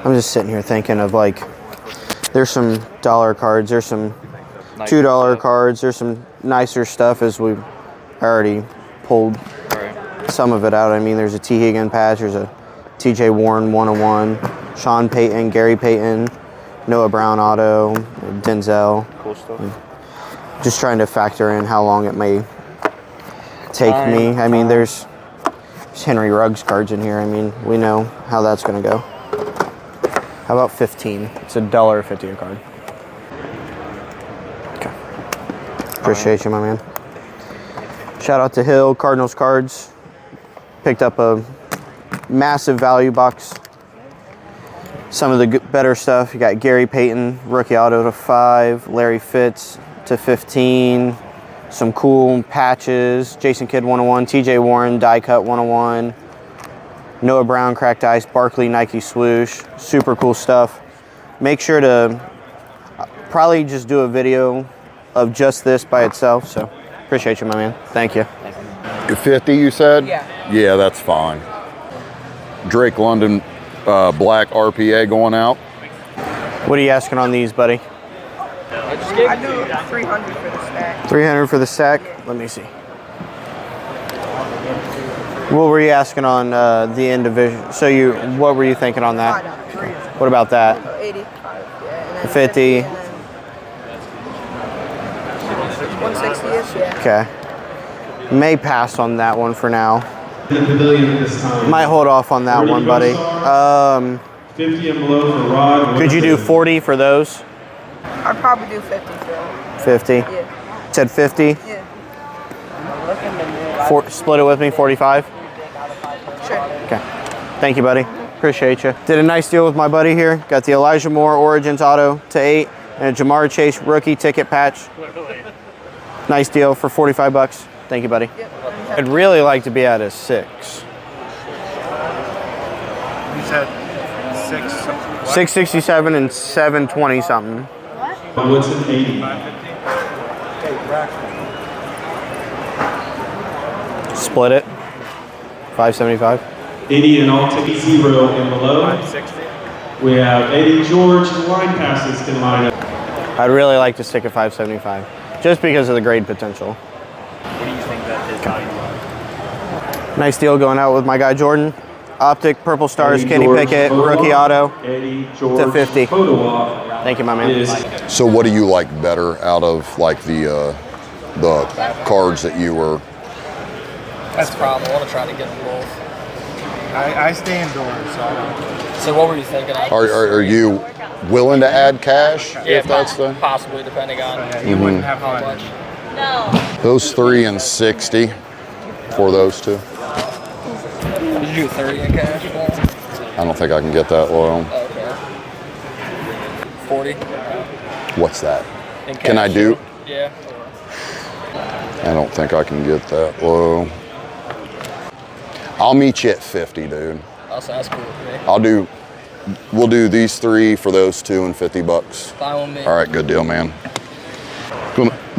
I'm just sitting here thinking of like, there's some dollar cards, there's some $2 cards, there's some nicer stuff as we've already pulled some of it out. I mean, there's a T. Higgin patch, there's a TJ Warren 101, Sean Payton, Gary Payton, Noah Brown auto, Denzel. Cool stuff. Just trying to factor in how long it may take me. I mean, there's Henry Ruggs cards in here. I mean, we know how that's going to go. How about 15? It's $1.50 a card. Okay. Appreciate you, my man. Shout out to Hill, Cardinals cards. Picked up a massive value box. Some of the better stuff. You got Gary Payton, rookie auto to 5, Larry Fitz to 15, some cool patches, Jason Kidd 101, TJ Warren die cut 101, Noah Brown cracked ice, Barkley Nike swoosh, super cool stuff. Make sure to probably just do a video of just this by itself. So appreciate you, my man. Thank you. 50, you said? Yeah. Yeah, that's fine. Drake London black RPA going out. What are you asking on these, buddy? I do 300 for the stack. 300 for the stack. Let me see. What were you asking on the individual? So what were you thinking on that? What about that? 80. Yeah, 50. 160-ish, yeah. Okay. May pass on that one for now. Might hold off on that one, buddy. 50 and below for Rod. Could you do 40 for those? I'd probably do 50 for them. 50? Yeah. Said 50? Yeah. Split it with me, 45? Sure. Okay. Thank you, buddy. Appreciate you. Did a nice deal with my buddy here. Got the Elijah Moore Origins auto to 8 and a Jamar Chase rookie ticket patch. Nice deal for 45 bucks. Thank you, buddy. Yep. I'd really like to be at a 6. You said 6. 667 and 720 something. What's an 80? Split it. 575. 80 and all ticket 0 and below. 560. We have Eddie George line passes can line up. I'd really like to stick at 575, just because of the grade potential. What do you think that is value-wise? Nice deal going out with my guy Jordan. Optic, Purple Stars, Eddie Kenny George Pickett, photo rookie op. auto Eddie George to 50. photo op Thank you, my man. is So what do you like better out of like the cards that you were? That's the problem. I want to try to get them both. I stay indoors, so I don't. So what were you thinking? Are you willing to add cash if that's the? Possibly, depending on You wouldn't have how fun. much. Those 3 and 60 for those two. Did you do 30 in cash? I don't think I can get that low. Okay. 40 What's that? in cash. Can I do? Yeah. I don't think I can get that low. I'll meet you at 50, dude. Also, that's cool with me. We'll do these 3 for those 2 and 50 bucks. Fine with me. All right, good deal, man.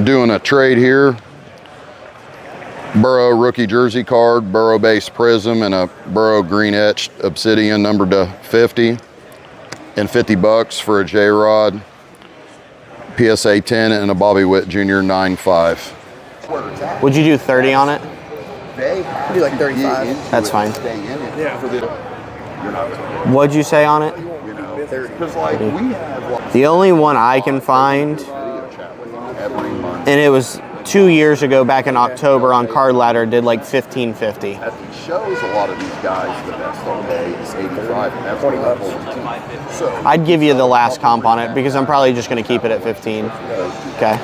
Doing a trade here. Burrow rookie jersey card, Burrow base prism, and a Burrow green etched obsidian numbered to 50, and 50 bucks for a J-Rod, PSA 10, and a Bobby Witt Jr. 9.5. Would you do 30 on it? I'd do like 35. That's fine. What'd you say on it? 30. The only one I can find, and it was 2 years ago back in October on Card Ladder, did like 1550. That shows a lot of these guys the best all day is 85, and that's what level 2. So I'd give you the last comp on it because I'm probably just going to keep it at 15. Okay.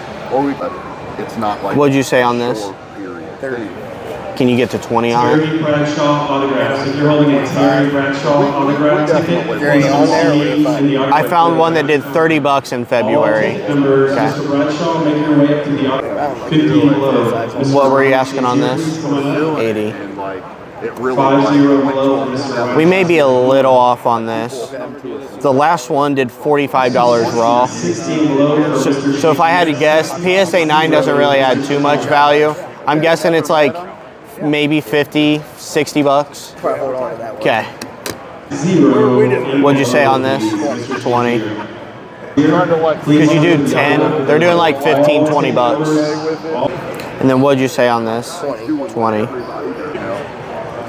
it's not like. What'd you say on this? 30. Can you get to 20 on it? Terry Bradshaw autographs. If you're holding a Terry Bradshaw autograph ticket, Terry on there, what if I found one that did 30 bucks in February. Members, Okay. Mr. Bradshaw, make your way up to the autograph. 50 and below. What were you asking on this? 80. And like, it really 50 below. Mr. We may be a little off on this. The last one did $45 raw. 16 below. So if I had to guess, PSA 9 doesn't really add too much value. I'm guessing it's like maybe 50, 60 bucks. Probably hold on to that one. Okay. 0. What'd you say on this? 20. Because you do 10. They're doing like 15, 20 bucks. And then what'd you say on this? 20.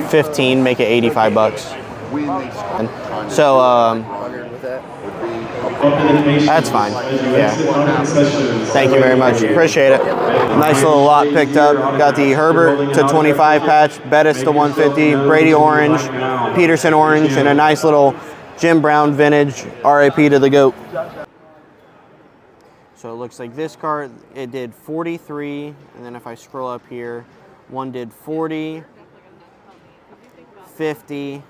15, make it 85 bucks. So, that's fine. Yeah. Thank you very much. Appreciate it. Nice little lot picked up. Got the Herbert to 25 patch, Bettis to 150, Brady orange, Peterson orange, and a nice little Jim Brown vintage RIP to the GOAT. So it looks like this card, it did 43, and then if I scroll up here, one did 40, 50,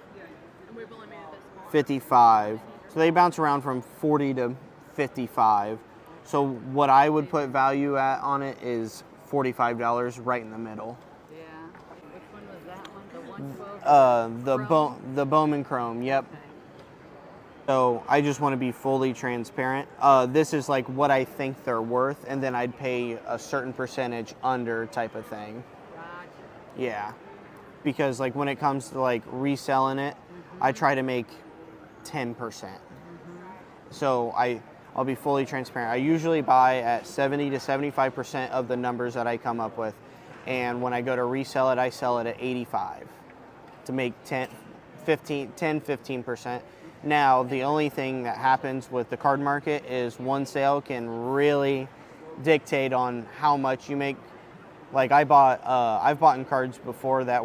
55. So they bounce around from 40 to 55. So what I would put value on it is $45 right in the middle. Yeah. Which one was that one? The 112? The Bowman Chrome, yep. Okay. So I just want to be fully transparent. This is like what I think they're worth, and then I'd pay a certain percentage under type of thing. Gotcha. Yeah. Because like when it comes to like reselling it, I try to make 10%. So I'll be fully transparent. I usually buy at 70 to 75% of the numbers that I come up with. And when I go to resell it, I sell it at 85 to make 15%. Now, the only thing that happens with the card market is one sale can really dictate on how much you make. Like I've bought in cards before that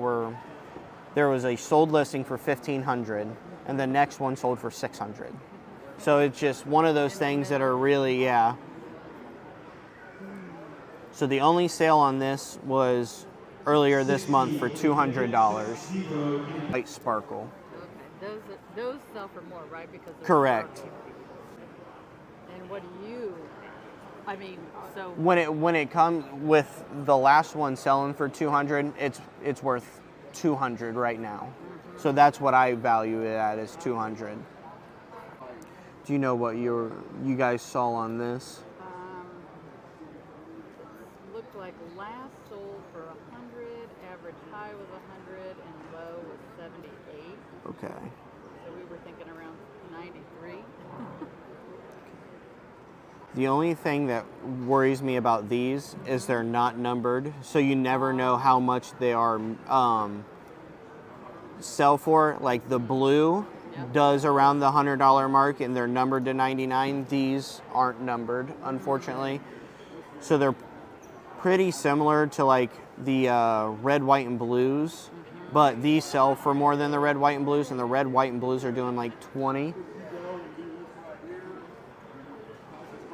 there was a sold listing for $1,500 and the next one sold for $600. So it's just one of those things that are really, yeah. So the only sale on this was earlier this month for $200. White sparkle. Okay. Those sell for more, right? Because they're Correct. sparkly. And what do you? I mean, so When it comes with the last one selling for $200, it's worth $200 right now. So that's what I value it at, is $200. Do you know what you guys saw on this? looked like last sold for 100, average high was 100, and low was 78. Okay. So we were thinking around 93. The only thing that worries me about these is they're not numbered, so you never know how much they are sell for. Like the blue does around the $100 mark, and they're numbered to 99. These aren't numbered, unfortunately. So they're pretty similar to like the red, white, and blues, but these sell for more than the red, white, and blues, and the red, white, and blues are doing like 20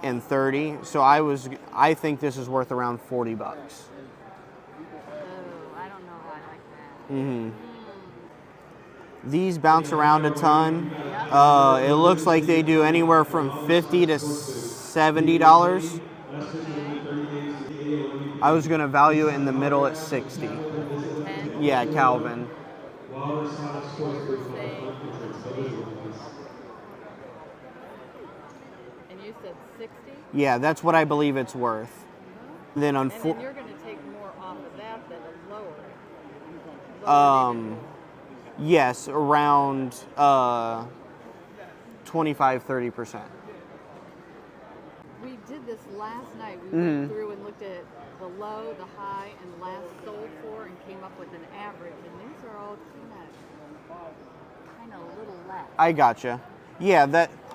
and 30. So I think this is worth around 40 bucks. Oh, I don't know how I like that. Mm-hmm. These bounce around a ton. It looks like they do anywhere from $50 to $70. I was gonna value it in the middle at 60. 10? Yeah, Calvin. And you said 60? Yeah, that's what I believe it's worth. Then And then you're going to take more off of that than lower it. yes, around 25-30%. We did this last night. We went through and looked at the low, the high, and last sold for, and came up with an average. And these are all kind of a little less. I gotcha. Yeah,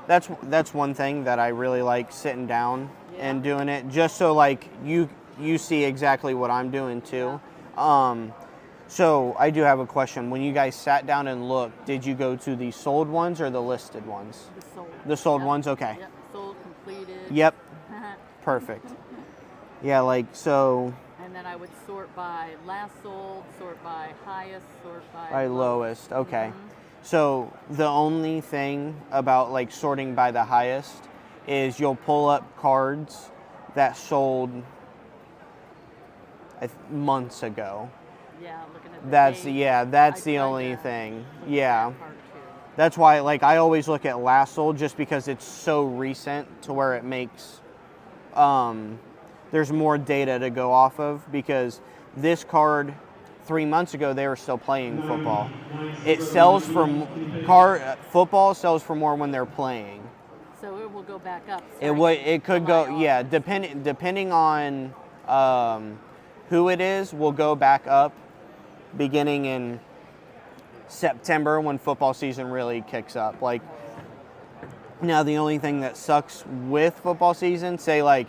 that's one thing that I really like, sitting down and doing it, just so like you see exactly what I'm doing too. So I do have a question. When you guys sat down and looked, did you go to the sold ones or the listed ones? The sold. The sold ones, okay. Yep, sold, completed. Yep. Perfect. Yeah, like so. And then I would sort by last sold, sort by highest, sort by By lowest, okay. So the only thing about like sorting by the highest is you'll pull up cards that sold months ago. Yeah, looking at the That's date. that's I the tried only to thing. look at Yeah. that part too. That's why like I always look at last sold, just because it's so recent to where it makes there's more data to go off of, because this card 3 months ago they were still playing football. It sells for football sells for more when they're playing. So it will go back up. It could go, July, yeah, August. depending on who it is, will go back up beginning in September when football season really kicks up. Like, now the only thing that sucks with football season, say like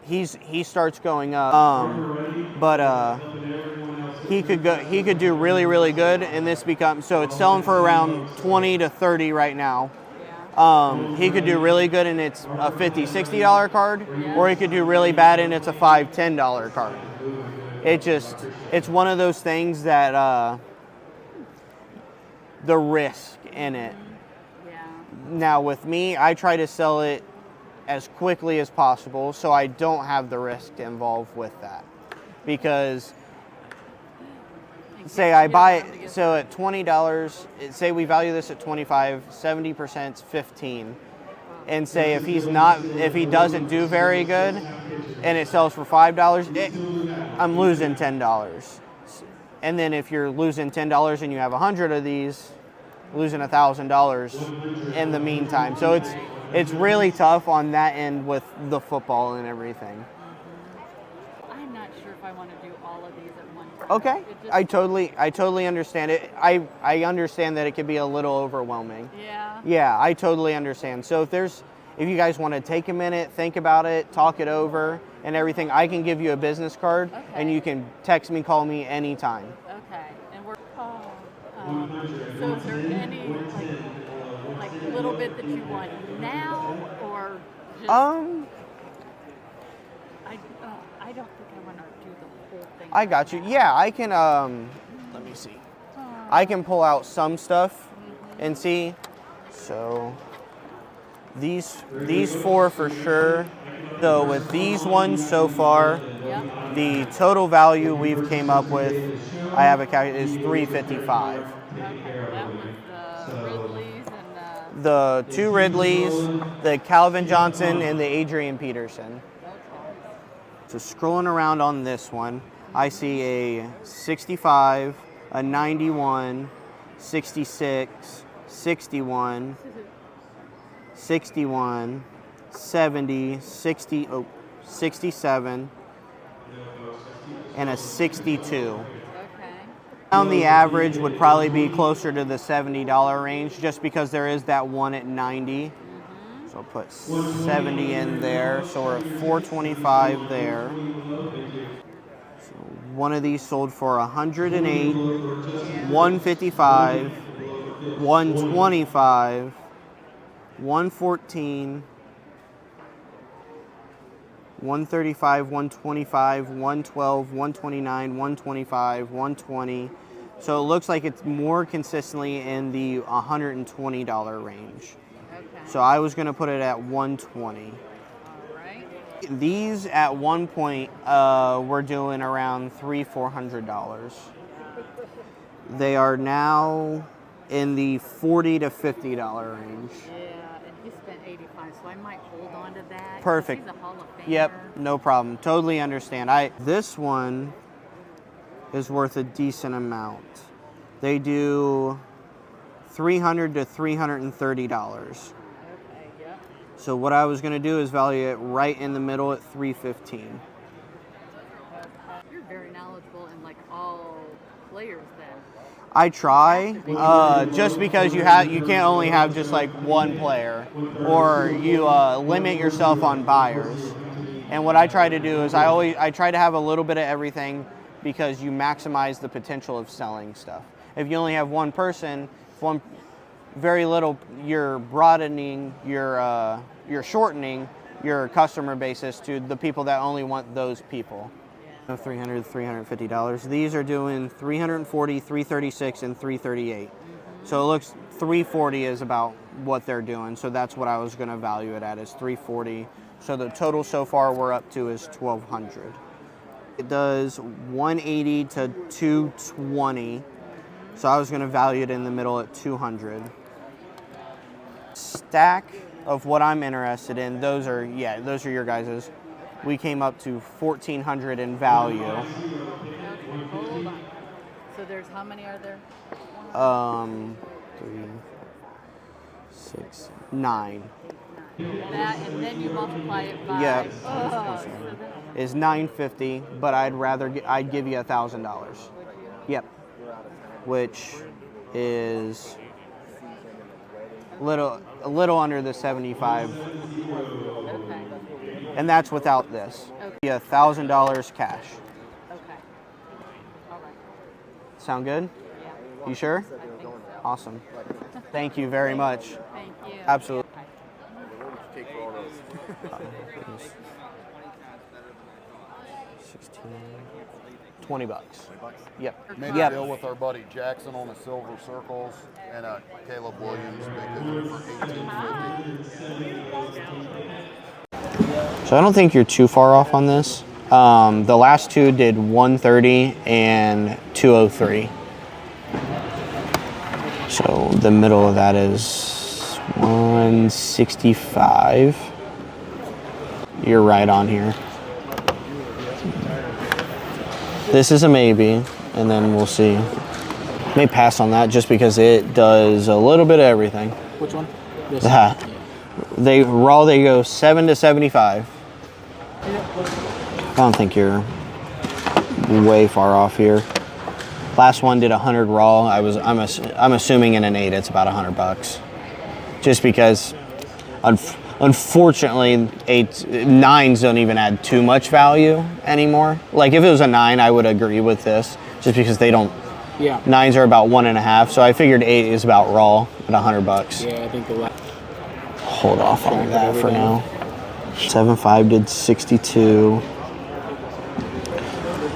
he starts going up, but he could do really, really good, and this becomes, so it's selling for around 20 to 30 right now. He could do really good and it's a $50, $60 card, or he could do really bad and it's a $5, $10 card. It's one of those things that the risk in it. Yeah. Now with me, I try to sell it as quickly as possible so I don't have the risk involved with that. Because say I buy it, so at $20, say we value this at 25, 70% is 15. And say if he doesn't do very good and it sells for $5, I'm losing $10. And then if you're losing $10 and you have 100 of these, losing $1,000 in the meantime. So it's really tough on that end with the football and everything. I'm not sure if I want to do all of these at one time. Okay, I totally understand it. I understand that it can be a little overwhelming. Yeah. Yeah, I totally understand. So if you guys want to take a minute, think about it, talk it over and everything, I can give you a business card and you can text me, call me anytime. Okay. And we're so is there any like little bit that you want now, or just I don't think I want to do the whole thing. I got you. Yeah, I can let me see. I can pull out some stuff and see. So these four for sure. So with these ones so far, the total value we've came up with, I have a calculator, is $355. Okay, that was the Ridleys and the two Ridleys, the Calvin Johnson, and the Adrian Peterson. So scrolling around on this one, I see a 65, a 91, 66, 61, 61, 70, 60, 67, and a 62. On the average would probably be closer to the $70 range just because there is that one at 90. So I'll put 70 in there. So we're at 425 there. So one of these sold for 108, 155, 125, 114, 135, 125, 112, 129, 125, 120. So it looks like it's more consistently in the $120 range. Okay. So I was going to put it at 120. All right. These at one point were doing around $300-400. They are now in the $40 to $50 range. Yeah, and he spent 85, so I might hold on to that. Perfect. He's a Hall of Famer. Yep, no problem. Totally understand. This one is worth a decent amount. They do $300 to $330. Okay, yep. So what I was going to do is value it right in the middle at $315. You're very knowledgeable in like all players then. I try, just because you can't only have just like one player, or you limit yourself on buyers. And what I try to do is I try to have a little bit of everything because you maximize the potential of selling stuff. If you only have one person, very little, you're broadening you're shortening your customer basis to the people that only want those people. $300, $350. These are doing $340, $336, and $338. So it looks $340 is about what they're doing. So that's what I was going to value it at, is $340. So the total so far we're up to is $1,200. It does $180 to $220. So I was going to value it in the middle at $200. Stack of what I'm interested in. Those are your guys's. We came up to $1,400 in value. Hold on. how many are there? 3, 6, 9. That, and then you multiply it by. Yeah. Oh, Is $950, but I'd give you $1,000. Yep. Which is a little under the 75, okay. and that's without this. Okay. $1,000 cash. Okay. All right. Sound good? Yeah. You sure? I think so. Awesome. Thank you very much. Thank you. Absolutely. Okay. 16, $20. Yep. Made a Yep. deal with our buddy Jackson on the silver circles and Caleb Williams big for $18.50. So I don't think you're too far off on this. The last two did 130 and 203. So the middle of that is 165. You're right on here. This is a maybe, and then we'll see. May pass on that just because it does a little bit of everything. Which one? This Yeah. They go 7 to 75. I don't think you're way far off here. Last one did 100 raw. I'm assuming in an 8 it's about $100. Just because unfortunately 9s don't even add too much value anymore. Like if it was a 9, I would agree with this just because they don't. Yeah. 9s are about 1.5, so I figured 8 is about raw at $100. Yeah, I think the last. Hold off on that for now. 7.5 did 62.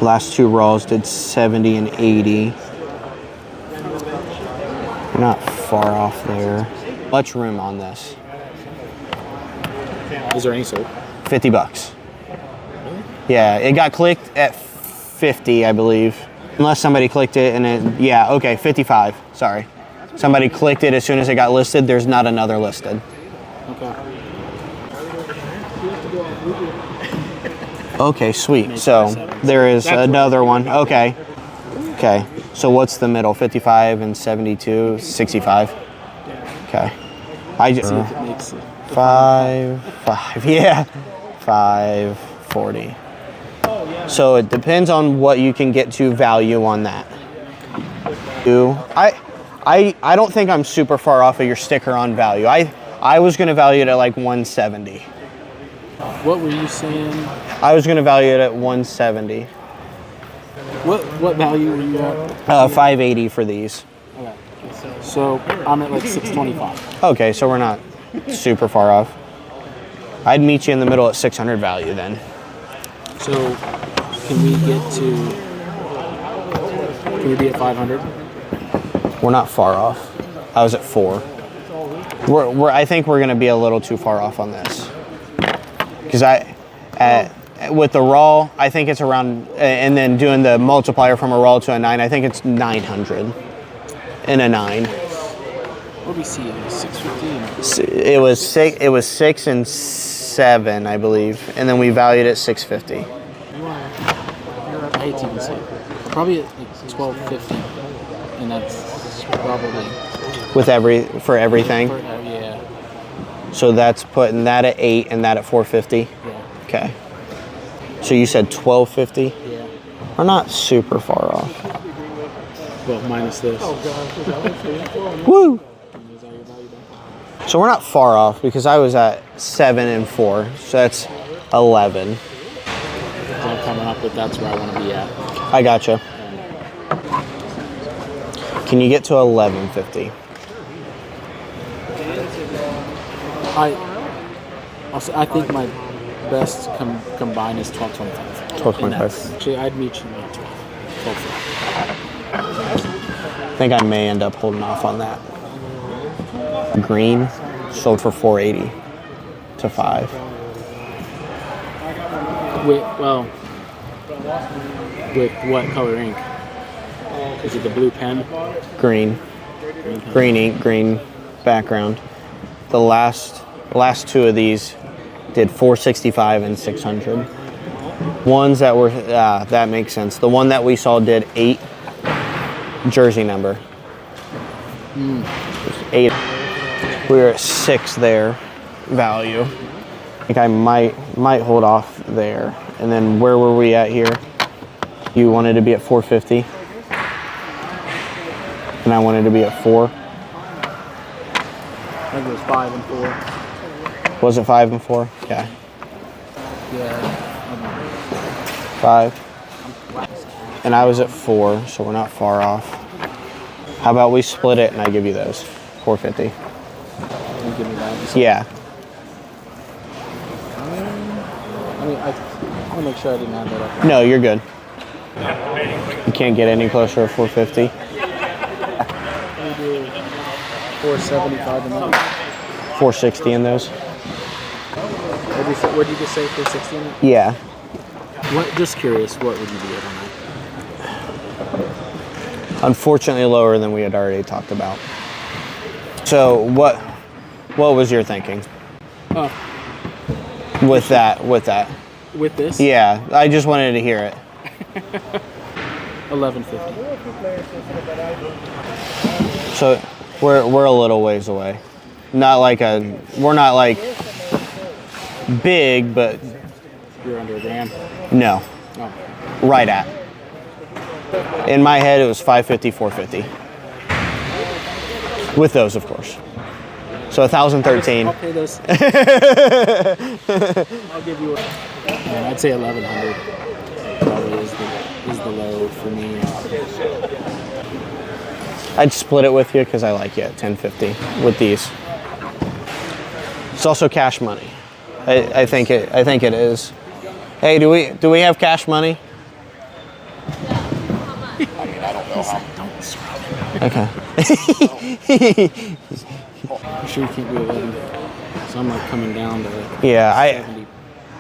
Last two raws did 70 and 80. We're not far off there. Much room on this. Is there any sold? $50. Yeah, it got clicked at 50, I believe. Unless somebody clicked it and it, yeah, okay, 55, sorry. Somebody clicked it as soon as it got listed. There's not another listed. Okay. Okay, sweet. So there is another one. Okay. Okay. So what's the middle? 55 and 72, 65. Okay. I just 5, yeah, 540. So it depends on what you can get to value on that. I don't think I'm super far off of your sticker on value. I was going to value it at like 170. What were you saying? I was going to value it at 170. What value were you at? 580 for these. Okay. So I'm at like 625. Okay, so we're not super far off. I'd meet you in the middle at 600 value then. So can we be at 500? We're not far off. I was at 4. I think we're going to be a little too far off on this. Because with the raw, I think it's around, and then doing the multiplier from a raw to a 9, I think it's 900 in a 9. What did we see? 650? It was 6 and 7, I believe, and then we valued it 650. I hate to even say it. Probably at like 1250, and that's probably For everything. Yeah. So that's putting that at 8 and that at 450. Yeah. Okay. So you said 1250. Yeah. We're not super far off. Well, minus this. Woo! So we're not far off because I was at 7 and 4, so that's 11. I'm coming up with that's where I want to be at. I gotcha. Can you get to 1150? I think my best combined is 1225. 1225. Actually, I'd meet you at 12. I think I may end up holding off on that. Green sold for 480 to 5. With what color ink? Is it the blue pen? Green. Green ink, green background. The last two of these did 465 and 600. Ones that were, that makes sense. The one that we saw did 8 jersey number. 8. We were at 6 there, value. I think I might hold off there. And then where were we at here? You wanted to be at 450. And I wanted to be at 4. I think it was 5 and 4. Was it 5 and 4? Okay. Yeah. 5. And I was at 4, so we're not far off. How about we split it and I give you those? 450. You give me that. Yeah. I mean, I want to make sure I didn't add that up. No, you're good. You can't get any closer to 450. We do 475 and that. 460 in those. What did you just say? 460 in that? Yeah. What? Just curious. What would you do on that? Unfortunately, lower than we had already talked about. So what was your thinking with that? With this? Yeah, I just wanted to hear it. 1150. So we're a little ways away. We're not like big, but You're under $1,000. no, Oh. right at. In my head, it was 550, 450. With those, of course. So 1,013. I'll pay those. I'll give you I'd say 1,100 probably is the low for me. I'd split it with you because I like you at 1050 with these. It's also cash money. I think it is. Hey, do we have cash money? I mean, I don't know how. Okay. I'm sure you can't do 11. So I'm like coming down to Yeah, 70.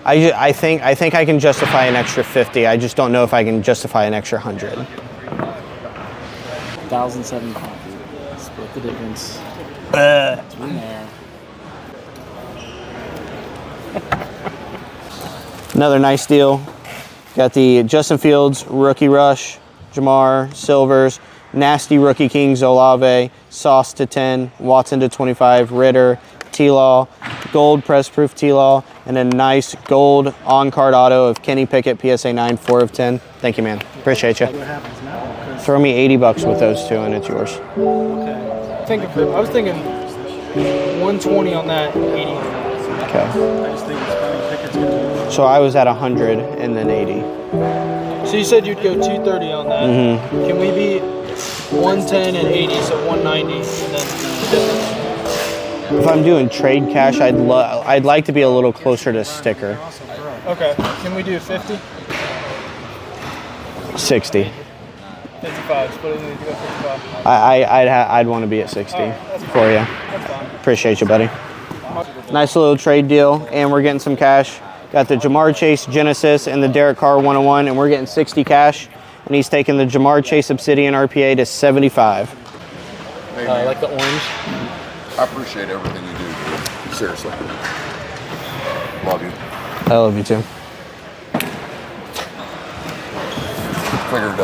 I think I can justify an extra 50. I just don't know if I can justify an extra 100. 1,750. Split the difference. It's in there. Another nice deal. Got the Justin Fields rookie rush, Jamar, Silvers, nasty rookie Kings, Olave, Sauce to 10, Watson to 25, Ritter, T-Law, gold press proof T-Law, and a nice gold on-card auto of Kenny Pickett, PSA 9, 4 of 10. Thank you, man. Appreciate you. What happens now? Throw me 80 bucks with those two and it's yours. Okay. I was thinking 120 on that, 80. Okay. I just think it's funny. Pickett's gonna So I was at 100 and then 80. So you said you'd go 230 on that. Mm-hmm. Can we be 110 and 80, so 190, and then the difference? If I'm doing trade cash, I'd like to be a little closer to sticker. Okay. Can we do 50? 60. 55. Split it in, you go 55. I'd want to be at 60 for you. That's fine. Appreciate you, buddy. Nice little trade deal, and we're getting some cash. Got the Jamar Chase Genesis and the Derek Carr 101, and we're getting 60 cash. And he's taking the Jamar Chase Obsidian RPA to 75. Hey, man, Like the orange. I appreciate everything you do, dude. Seriously. Love you. I love you too. Figured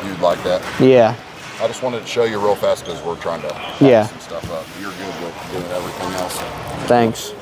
you'd like that. Yeah. I just wanted to show you real fast because we're trying to Yeah. some stuff up. You're good with doing everything else. Thanks.